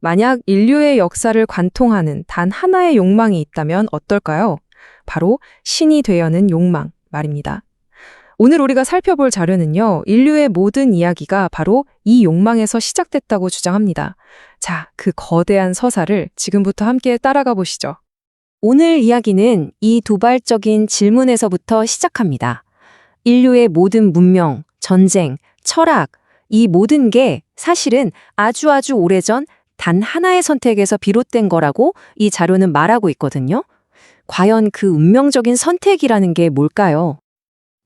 만약 인류의 역사를 관통하는 단 하나의 욕망이 있다면 어떨까요? 바로 신이 되려는 욕망 말입니다. 오늘 우리가 살펴볼 자료는요, 인류의 모든 이야기가 바로 이 욕망에서 시작됐다고 주장합니다. 자, 그 거대한 서사를 지금부터 함께 따라가 보시죠. 오늘 이야기는 이 도발적인 질문에서부터 시작합니다. 인류의 모든 문명, 전쟁, 철학, 이 모든 게 사실은 아주 오래전 단 하나의 선택에서 비롯된 거라고 이 자료는 말하고 있거든요. 과연 그 운명적인 선택이라는 게 뭘까요?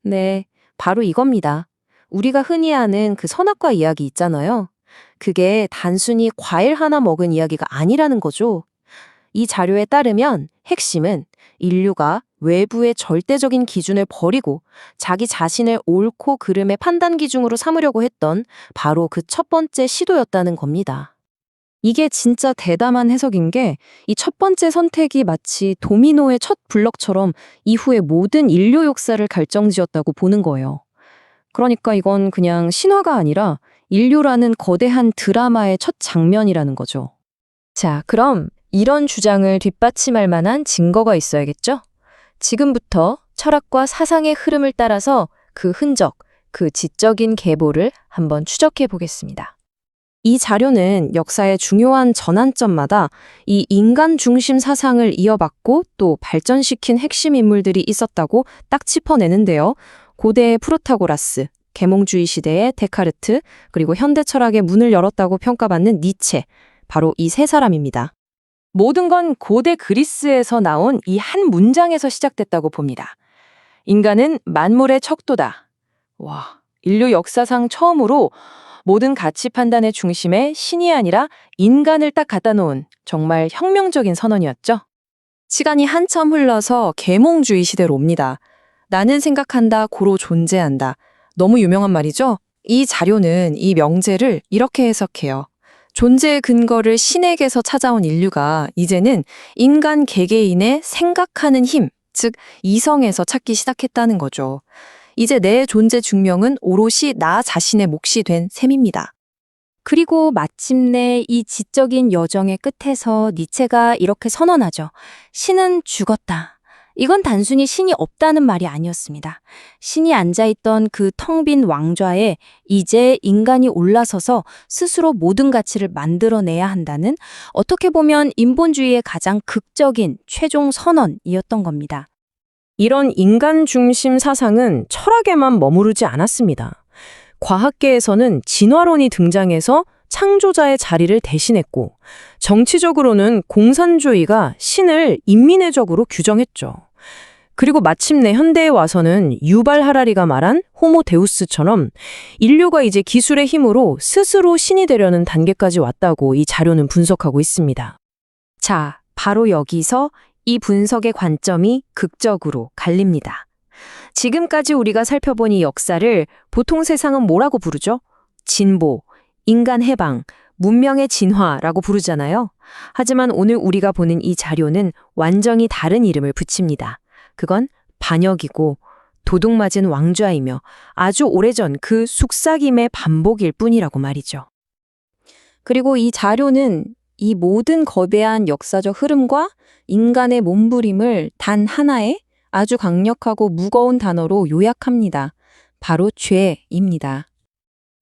네, 바로 이겁니다. 우리가 흔히 아는 그 선악과 이야기 있잖아요. 그게 단순히 과일 하나 먹은 이야기가 아니라는 거죠. 이 자료에 따르면 핵심은 인류가 외부의 절대적인 기준을 버리고 자기 자신을 옳고 그름의 판단 기준으로 삼으려고 했던 바로 그 첫 번째 시도였다는 겁니다. 이게 진짜 대담한 해석인 게 이 첫 번째 선택이 마치 도미노의 첫 블럭처럼 이후의 모든 인류 역사를 결정지었다고 보는 거예요. 그러니까 이건 그냥 신화가 아니라 인류라는 거대한 드라마의 첫 장면이라는 거죠. 자, 그럼 이런 주장을 뒷받침할 만한 증거가 있어야겠죠? 지금부터 철학과 사상의 흐름을 따라서 그 흔적, 그 지적인 계보를 한번 추적해 보겠습니다. 이 자료는 역사의 중요한 전환점마다 이 인간 중심 사상을 이어받고 또 발전시킨 핵심 인물들이 있었다고 딱 짚어내는데요. 고대의 프로타고라스, 계몽주의 시대의 데카르트, 그리고 현대 철학의 문을 열었다고 평가받는 니체, 바로 이 세 사람입니다. 모든 건 고대 그리스에서 나온 이 한 문장에서 시작됐다고 봅니다. 인간은 만물의 척도다. 와, 인류 역사상 처음으로 모든 가치 판단의 중심에 신이 아니라 인간을 딱 갖다 놓은 정말 혁명적인 선언이었죠. 시간이 한참 흘러서 계몽주의 시대로 옵니다. 나는 생각한다, 고로 존재한다. 너무 유명한 말이죠? 이 자료는 이 명제를 이렇게 해석해요. 존재의 근거를 신에게서 찾아온 인류가 이제는 인간 개개인의 생각하는 힘, 즉 이성에서 찾기 시작했다는 거죠. 이제 내 존재 증명은 오롯이 나 자신의 몫이 된 셈입니다. 그리고 마침내 이 지적인 여정의 끝에서 니체가 이렇게 선언하죠. 신은 죽었다. 이건 단순히 신이 없다는 말이 아니었습니다. 신이 앉아있던 그 텅 빈 왕좌에 이제 인간이 올라서서 스스로 모든 가치를 만들어내야 한다는, 어떻게 보면 인본주의의 가장 극적인 최종 선언이었던 겁니다. 이런 인간 중심 사상은 철학에만 머무르지 않았습니다. 과학계에서는 진화론이 등장해서 창조자의 자리를 대신했고, 정치적으로는 공산주의가 신을 인민의 적으로 규정했죠. 그리고 마침내 현대에 와서는 유발 하라리가 말한 호모 데우스처럼 인류가 이제 기술의 힘으로 스스로 신이 되려는 단계까지 왔다고 이 자료는 분석하고 있습니다. 자, 바로 여기서 이 분석의 관점이 극적으로 갈립니다. 지금까지 우리가 살펴본 이 역사를 보통 세상은 뭐라고 부르죠? 진보, 인간 해방, 문명의 진화라고 부르잖아요. 하지만 오늘 우리가 보는 이 자료는 완전히 다른 이름을 붙입니다. 그건 반역이고 도둑맞은 왕좌이며 아주 오래전 그 속삭임의 반복일 뿐이라고 말이죠. 그리고 이 자료는 이 모든 거대한 역사적 흐름과 인간의 몸부림을 단 하나의 아주 강력하고 무거운 단어로 요약합니다. 바로 죄입니다.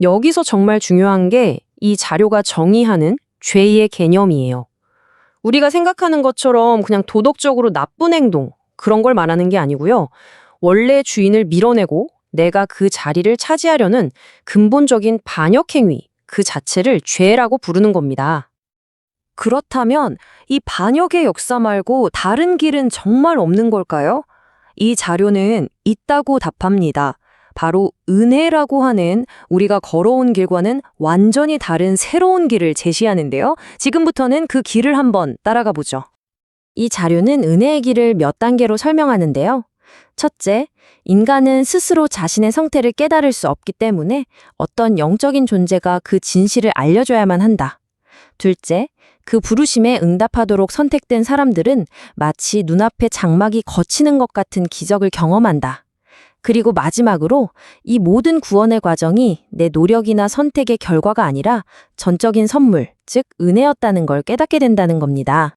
여기서 정말 중요한 게 이 자료가 정의하는 죄의 개념이에요. 우리가 생각하는 것처럼 그냥 도덕적으로 나쁜 행동, 그런 걸 말하는 게 아니고요. 원래 주인을 밀어내고 내가 그 자리를 차지하려는 근본적인 반역 행위, 그 자체를 죄라고 부르는 겁니다. 그렇다면 이 반역의 역사 말고 다른 길은 정말 없는 걸까요? 이 자료는 있다고 답합니다. 바로 은혜라고 하는 우리가 걸어온 길과는 완전히 다른 새로운 길을 제시하는데요. 지금부터는 그 길을 한번 따라가 보죠. 이 자료는 은혜의 길을 몇 단계로 설명하는데요. 첫째, 인간은 스스로 자신의 성태를 깨달을 수 없기 때문에 어떤 영적인 존재가 그 진실을 알려줘야만 한다. 둘째, 그 부르심에 응답하도록 선택된 사람들은 마치 눈앞에 장막이 걷히는 것 같은 기적을 경험한다. 그리고 마지막으로 이 모든 구원의 과정이 내 노력이나 선택의 결과가 아니라 전적인 선물, 즉 은혜였다는 걸 깨닫게 된다는 겁니다.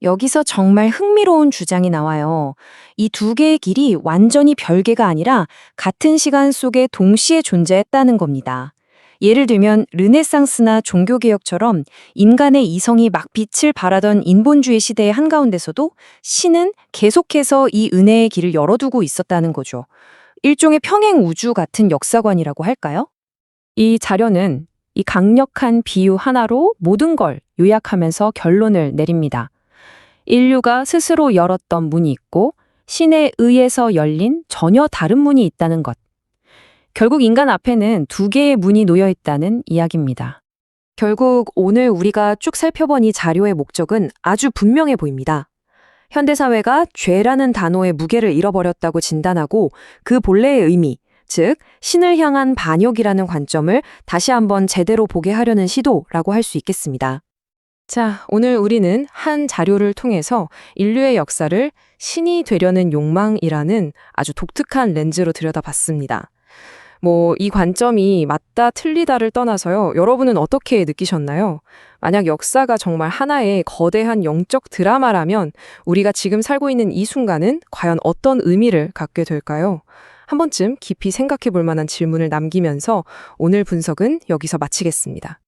여기서 정말 흥미로운 주장이 나와요. 이 두 개의 길이 완전히 별개가 아니라 같은 시간 속에 동시에 존재했다는 겁니다. 예를 들면 르네상스나 종교개혁처럼 인간의 이성이 막 빛을 발하던 인본주의 시대의 한가운데서도 신은 계속해서 이 은혜의 길을 열어두고 있었다는 거죠. 일종의 평행 우주 같은 역사관이라고 할까요? 이 자료는 이 강력한 비유 하나로 모든 걸 요약하면서 결론을 내립니다. 인류가 스스로 열었던 문이 있고 신에 의해서 열린 전혀 다른 문이 있다는 것. 결국 인간 앞에는 두 개의 문이 놓여 있다는 이야기입니다. 결국 오늘 우리가 쭉 살펴본 이 자료의 목적은 아주 분명해 보입니다. 현대사회가 죄라는 단어의 무게를 잃어버렸다고 진단하고 그 본래의 의미, 즉 신을 향한 반역이라는 관점을 다시 한번 제대로 보게 하려는 시도라고 할 수 있겠습니다. 자, 오늘 우리는 한 자료를 통해서 인류의 역사를 신이 되려는 욕망이라는 아주 독특한 렌즈로 들여다봤습니다. 이 관점이 맞다 틀리다를 떠나서요. 여러분은 어떻게 느끼셨나요? 만약 역사가 정말 하나의 거대한 영적 드라마라면 우리가 지금 살고 있는 이 순간은 과연 어떤 의미를 갖게 될까요? 한 번쯤 깊이 생각해 볼 만한 질문을 남기면서 오늘 분석은 여기서 마치겠습니다.